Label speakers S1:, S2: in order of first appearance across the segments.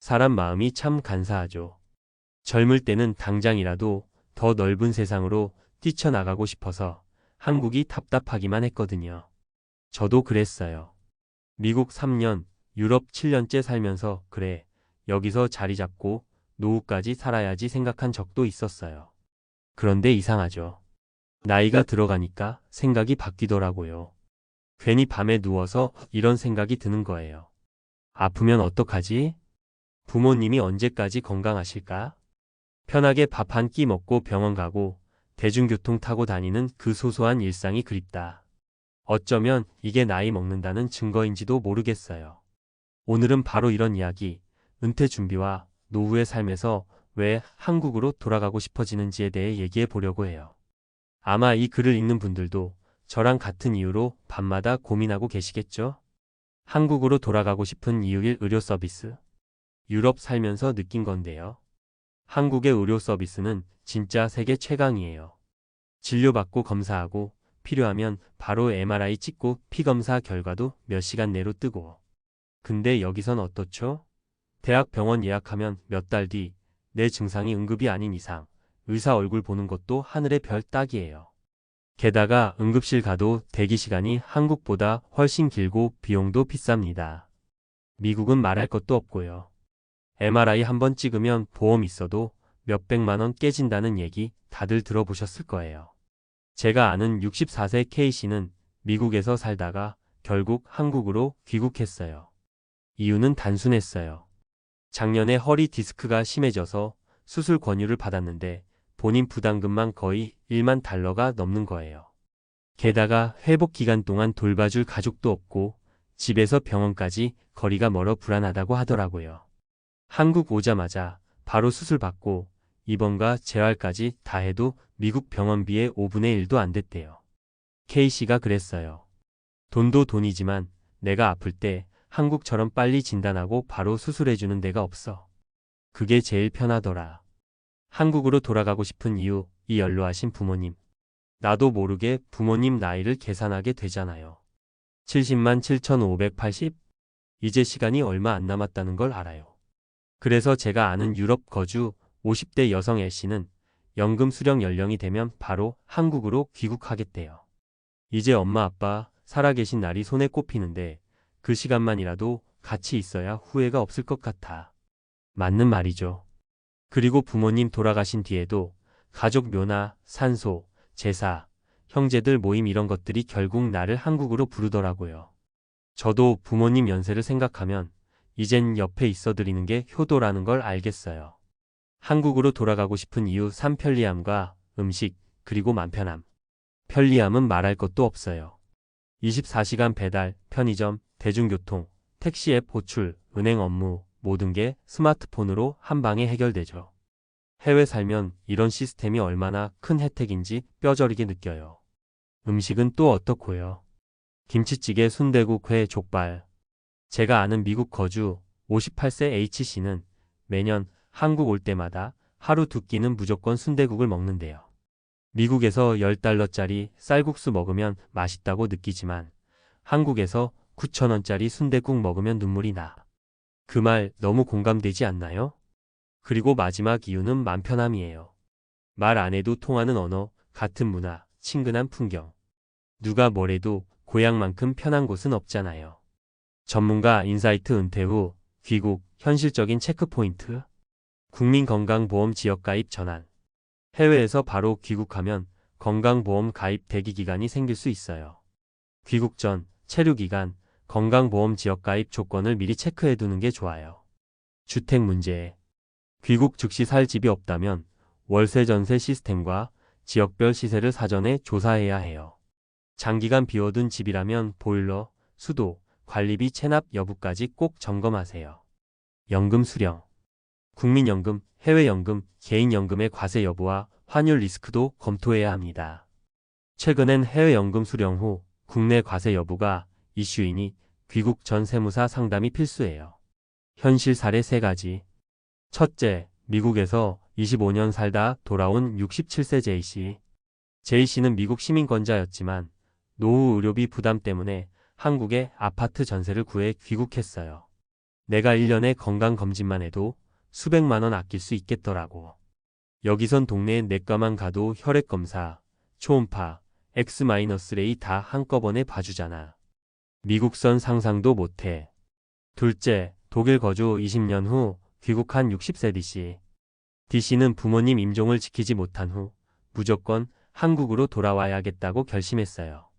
S1: 사람 마음이 참 간사하죠. 젊을 때는 당장이라도 더 넓은 세상으로 뛰쳐나가고 싶어서 한국이 답답하기만 했거든요. 저도 그랬어요. 미국 3년, 유럽 7년째 살면서 그래, 여기서 자리 잡고 노후까지 살아야지 생각한 적도 있었어요. 그런데 이상하죠. 나이가 들어가니까 생각이 바뀌더라고요. 괜히 밤에 누워서 이런 생각이 드는 거예요. 아프면 어떡하지? 부모님이 언제까지 건강하실까? 편하게 밥 한 끼 먹고 병원 가고 대중교통 타고 다니는 그 소소한 일상이 그립다. 어쩌면 이게 나이 먹는다는 증거인지도 모르겠어요. 오늘은 바로 이런 이야기, 은퇴 준비와 노후의 삶에서 왜 한국으로 돌아가고 싶어지는지에 대해 얘기해 보려고 해요. 아마 이 글을 읽는 분들도 저랑 같은 이유로 밤마다 고민하고 계시겠죠? 한국으로 돌아가고 싶은 이유일 의료 서비스. 유럽 살면서 느낀 건데요. 한국의 의료 서비스는 진짜 세계 최강이에요. 진료받고 검사하고 필요하면 바로 MRI 찍고 피검사 결과도 몇 시간 내로 뜨고. 근데 여기선 어떻죠? 대학 병원 예약하면 몇 달 뒤 내 증상이 응급이 아닌 이상 의사 얼굴 보는 것도 하늘의 별 따기예요. 게다가 응급실 가도 대기 시간이 한국보다 훨씬 길고 비용도 비쌉니다. 미국은 말할 것도 없고요. MRI 한번 찍으면 보험 있어도 몇백만 원 깨진다는 얘기 다들 들어보셨을 거예요. 제가 아는 64세 K씨는 미국에서 살다가 결국 한국으로 귀국했어요. 이유는 단순했어요. 작년에 허리 디스크가 심해져서 수술 권유를 받았는데 본인 부담금만 거의 1만 달러가 넘는 거예요. 게다가 회복 기간 동안 돌봐줄 가족도 없고 집에서 병원까지 거리가 멀어 불안하다고 하더라고요. 한국 오자마자 바로 수술 받고 입원과 재활까지 다 해도 미국 병원비의 5분의 1도 안 됐대요. K씨가 그랬어요. 돈도 돈이지만 내가 아플 때 한국처럼 빨리 진단하고 바로 수술해주는 데가 없어. 그게 제일 편하더라. 한국으로 돌아가고 싶은 이유, 이 연로하신 부모님. 나도 모르게 부모님 나이를 계산하게 되잖아요. 70만 7,580? 이제 시간이 얼마 안 남았다는 걸 알아요. 그래서 제가 아는 유럽 거주 50대 여성 L씨는 연금 수령 연령이 되면 바로 한국으로 귀국하겠대요. 이제 엄마 아빠 살아계신 날이 손에 꼽히는데 그 시간만이라도 같이 있어야 후회가 없을 것 같아. 맞는 말이죠. 그리고 부모님 돌아가신 뒤에도 가족 묘나 산소, 제사, 형제들 모임 이런 것들이 결국 나를 한국으로 부르더라고요. 저도 부모님 연세를 생각하면 이젠 옆에 있어드리는 게 효도라는 걸 알겠어요. 한국으로 돌아가고 싶은 이유 3. 편리함과 음식, 그리고 만편함. 편리함은 말할 것도 없어요. 24시간 배달, 편의점, 대중교통, 택시 앱 호출, 은행 업무, 모든 게 스마트폰으로 한 방에 해결되죠. 해외 살면 이런 시스템이 얼마나 큰 혜택인지 뼈저리게 느껴요. 음식은 또 어떻고요? 김치찌개, 순대국, 회, 족발. 제가 아는 미국 거주 58세 H씨는 매년 한국 올 때마다 하루 두 끼는 무조건 순대국을 먹는데요. 미국에서 10달러짜리 쌀국수 먹으면 맛있다고 느끼지만 한국에서 9,000원짜리 순대국 먹으면 눈물이 나. 그 말 너무 공감되지 않나요? 그리고 마지막 이유는 만편함이에요. 말 안 해도 통하는 언어, 같은 문화, 친근한 풍경. 누가 뭐래도 고향만큼 편한 곳은 없잖아요. 전문가 인사이트 은퇴 후 귀국, 현실적인 체크포인트. 국민건강보험 지역가입 전환. 해외에서 바로 귀국하면 건강보험 가입 대기기간이 생길 수 있어요. 귀국 전, 체류기간, 건강보험 지역가입 조건을 미리 체크해두는 게 좋아요. 주택 문제. 귀국 즉시 살 집이 없다면 월세 전세 시스템과 지역별 시세를 사전에 조사해야 해요. 장기간 비워둔 집이라면 보일러, 수도, 관리비 체납 여부까지 꼭 점검하세요. 연금 수령. 국민연금, 해외연금, 개인연금의 과세 여부와 환율 리스크도 검토해야 합니다. 최근엔 해외연금 수령 후 국내 과세 여부가 이슈이니 귀국 전 세무사 상담이 필수예요. 현실 사례 3가지. 첫째, 미국에서 25년 살다 돌아온 67세 J씨. J씨는 미국 시민권자였지만 노후 의료비 부담 때문에 한국에 아파트 전세를 구해 귀국했어요. 내가 1년에 건강검진만 해도 수백만 원 아낄 수 있겠더라고. 여기선 동네 내과만 가도 혈액검사, 초음파, X-레이 다 한꺼번에 봐주잖아. 미국선 상상도 못해. 둘째, 독일 거주 20년 후 귀국한 60세 D씨. D씨는 부모님 임종을 지키지 못한 후 무조건 한국으로 돌아와야겠다고 결심했어요.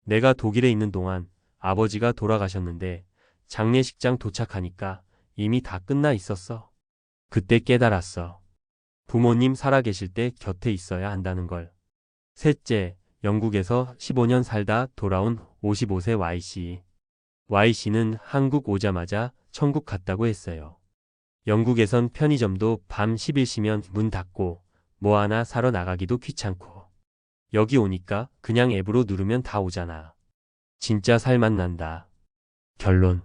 S1: 내가 독일에 있는 동안 아버지가 돌아가셨는데 장례식장 도착하니까 이미 다 끝나 있었어. 그때 깨달았어. 부모님 살아계실 때 곁에 있어야 한다는 걸. 셋째, 영국에서 15년 살다 돌아온 55세 Y씨. Y씨는 한국 오자마자 천국 갔다고 했어요. 영국에선 편의점도 밤 10일시면 문 닫고 뭐 하나 사러 나가기도 귀찮고. 여기 오니까 그냥 앱으로 누르면 다 오잖아. 진짜 살맛 난다. 결론.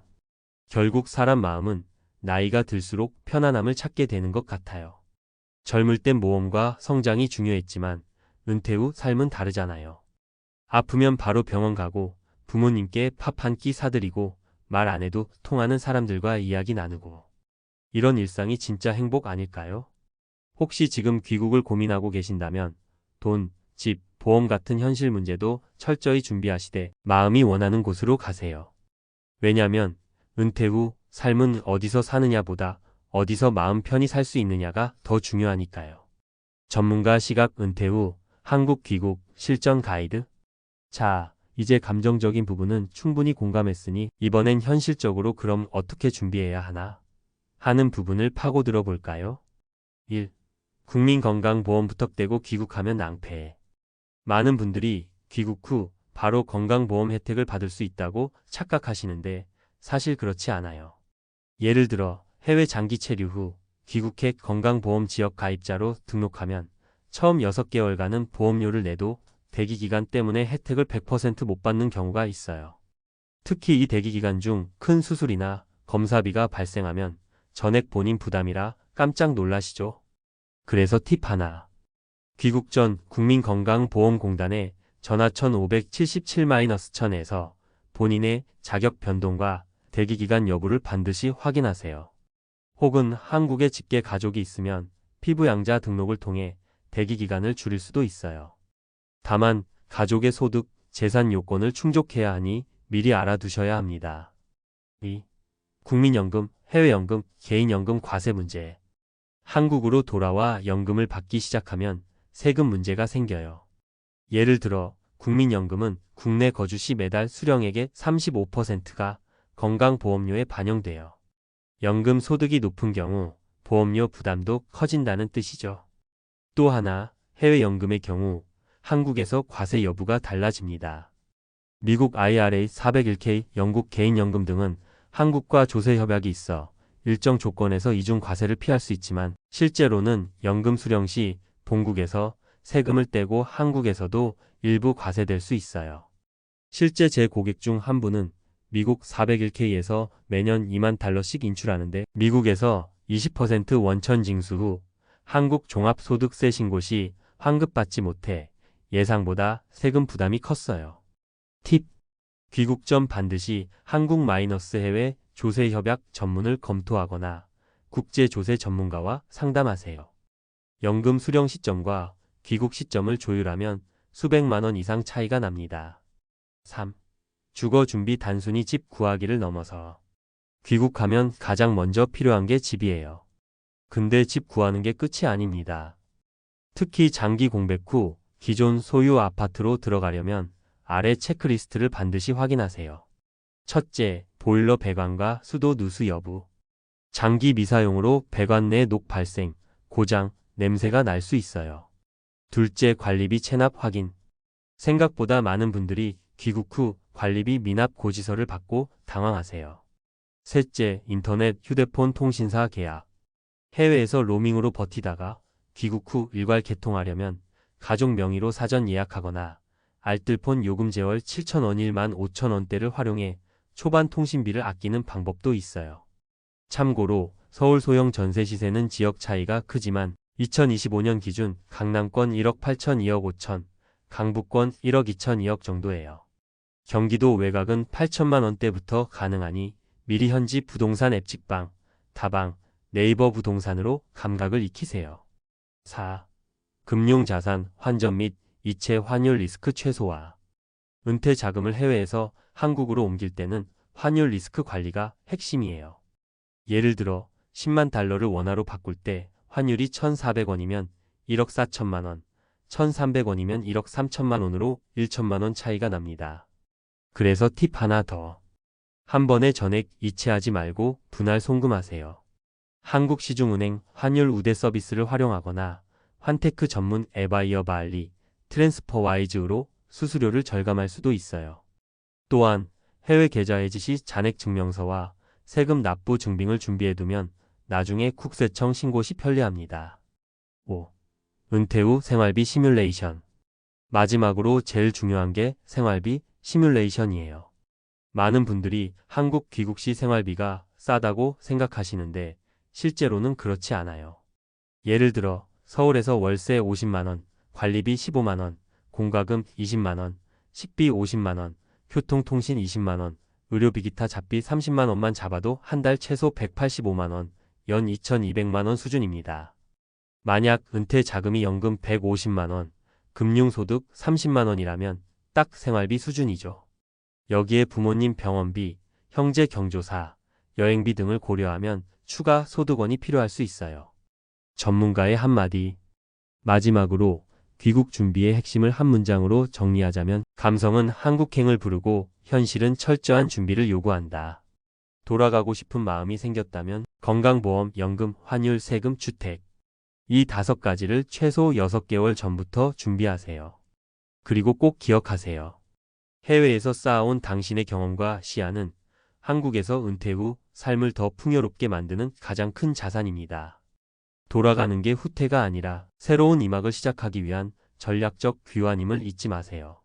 S1: 결국 사람 마음은 나이가 들수록 편안함을 찾게 되는 것 같아요. 젊을 땐 모험과 성장이 중요했지만 은퇴 후 삶은 다르잖아요. 아프면 바로 병원 가고 부모님께 밥 한 끼 사드리고 말 안 해도 통하는 사람들과 이야기 나누고. 이런 일상이 진짜 행복 아닐까요? 혹시 지금 귀국을 고민하고 계신다면 돈, 집, 보험 같은 현실 문제도 철저히 준비하시되 마음이 원하는 곳으로 가세요. 왜냐면 은퇴 후 삶은 어디서 사느냐보다 어디서 마음 편히 살 수 있느냐가 더 중요하니까요. 전문가 시각 은퇴 후 한국 귀국 실전 가이드. 자, 이제 감정적인 부분은 충분히 공감했으니 이번엔 현실적으로 그럼 어떻게 준비해야 하나 하는 부분을 파고들어 볼까요? 1. 국민건강보험부터 떼고 귀국하면 낭패. 많은 분들이 귀국 후 바로 건강보험 혜택을 받을 수 있다고 착각하시는데 사실 그렇지 않아요. 예를 들어 해외 장기 체류 후 귀국해 건강보험 지역 가입자로 등록하면 처음 6개월간은 보험료를 내도 대기기간 때문에 혜택을 100% 못 받는 경우가 있어요. 특히 이 대기기간 중 큰 수술이나 검사비가 발생하면 전액 본인 부담이라 깜짝 놀라시죠? 그래서 팁 하나. 귀국 전 국민건강보험공단에 전화 1577-1000에서 본인의 자격 변동과 대기기간 여부를 반드시 확인하세요. 혹은 한국에 직계 가족이 있으면 피부양자 등록을 통해 대기기간을 줄일 수도 있어요. 다만 가족의 소득, 재산 요건을 충족해야 하니 미리 알아두셔야 합니다. 2. 국민연금, 해외연금, 개인연금 과세 문제. 한국으로 돌아와 연금을 받기 시작하면 세금 문제가 생겨요. 예를 들어 국민연금은 국내 거주 시 매달 수령액의 35%가 건강보험료에 반영돼요. 연금 소득이 높은 경우 보험료 부담도 커진다는 뜻이죠. 또 하나, 해외연금의 경우 한국에서 과세 여부가 달라집니다. 미국 IRA 401k, 영국 개인연금 등은 한국과 조세 협약이 있어 일정 조건에서 이중 과세를 피할 수 있지만 실제로는 연금 수령 시 본국에서 세금을 떼고 한국에서도 일부 과세될 수 있어요. 실제 제 고객 중 한 분은 미국 401k에서 매년 $20,000씩 인출하는데 미국에서 20% 원천 징수 후 한국 종합소득세 신고 시 환급받지 못해 예상보다 세금 부담이 컸어요. 팁. 귀국 전 반드시 한국-해외 조세협약 전문을 검토하거나 국제조세 전문가와 상담하세요. 연금 수령 시점과 귀국 시점을 조율하면 수백만 원 이상 차이가 납니다. 3. 주거 준비 단순히 집 구하기를 넘어서. 귀국하면 가장 먼저 필요한 게 집이에요. 근데 집 구하는 게 끝이 아닙니다. 특히 장기 공백 후 기존 소유 아파트로 들어가려면 아래 체크리스트를 반드시 확인하세요. 첫째, 보일러 배관과 수도 누수 여부. 장기 미사용으로 배관 내 녹 발생, 고장, 냄새가 날 수 있어요. 둘째, 관리비 체납 확인. 생각보다 많은 분들이 귀국 후 관리비 미납 고지서를 받고 당황하세요. 셋째, 인터넷, 휴대폰 통신사 계약. 해외에서 로밍으로 버티다가 귀국 후 일괄 개통하려면 가족 명의로 사전 예약하거나 알뜰폰 요금 제월 7,000원 15,000원대를 활용해 초반 통신비를 아끼는 방법도 있어요. 참고로 서울 소형 전세 시세는 지역 차이가 크지만 2025년 기준 강남권 1억 8천 2억 5천, 강북권 1억 2천 2억 정도예요. 경기도 외곽은 8천만 원대부터 가능하니 미리 현지 부동산 앱 직방, 다방, 네이버 부동산으로 감각을 익히세요. 4. 금융자산, 환전 및 이체 환율 리스크 최소화. 은퇴 자금을 해외에서 한국으로 옮길 때는 환율 리스크 관리가 핵심이에요. 예를 들어 10만 달러를 원화로 바꿀 때 환율이 1,400원이면 1억 4천만 원, 1,300원이면 1억 3천만 원으로 1천만 원 차이가 납니다. 그래서 팁 하나 더. 한 번에 전액 이체하지 말고 분할 송금하세요. 한국시중은행 환율 우대 서비스를 활용하거나 환테크 전문 에바이어 바알리, 트랜스퍼와이즈로 수수료를 절감할 수도 있어요. 또한 해외 계좌 해지 시 잔액 증명서와 세금 납부 증빙을 준비해두면 나중에 국세청 신고 시 편리합니다. 5. 은퇴 후 생활비 시뮬레이션. 마지막으로 제일 중요한 게 생활비 시뮬레이션이에요. 많은 분들이 한국 귀국 시 생활비가 싸다고 생각하시는데 실제로는 그렇지 않아요. 예를 들어 서울에서 월세 50만원, 관리비 15만원, 공과금 20만원, 식비 50만원, 교통통신 20만원, 의료비 기타 잡비 30만원만 잡아도 한 달 최소 185만원, 연 2200만원 수준입니다. 만약 은퇴 자금이 연금 150만원, 금융소득 30만원이라면 딱 생활비 수준이죠. 여기에 부모님 병원비, 형제 경조사, 여행비 등을 고려하면 추가 소득원이 필요할 수 있어요. 전문가의 한마디. 마지막으로 귀국 준비의 핵심을 한 문장으로 정리하자면 감성은 한국행을 부르고 현실은 철저한 준비를 요구한다. 돌아가고 싶은 마음이 생겼다면 건강보험, 연금, 환율, 세금, 주택. 이 5가지를 최소 6개월 전부터 준비하세요. 그리고 꼭 기억하세요. 해외에서 쌓아온 당신의 경험과 시야는 한국에서 은퇴 후 삶을 더 풍요롭게 만드는 가장 큰 자산입니다. 돌아가는 게 후퇴가 아니라 새로운 이막을 시작하기 위한 전략적 귀환임을 잊지 마세요.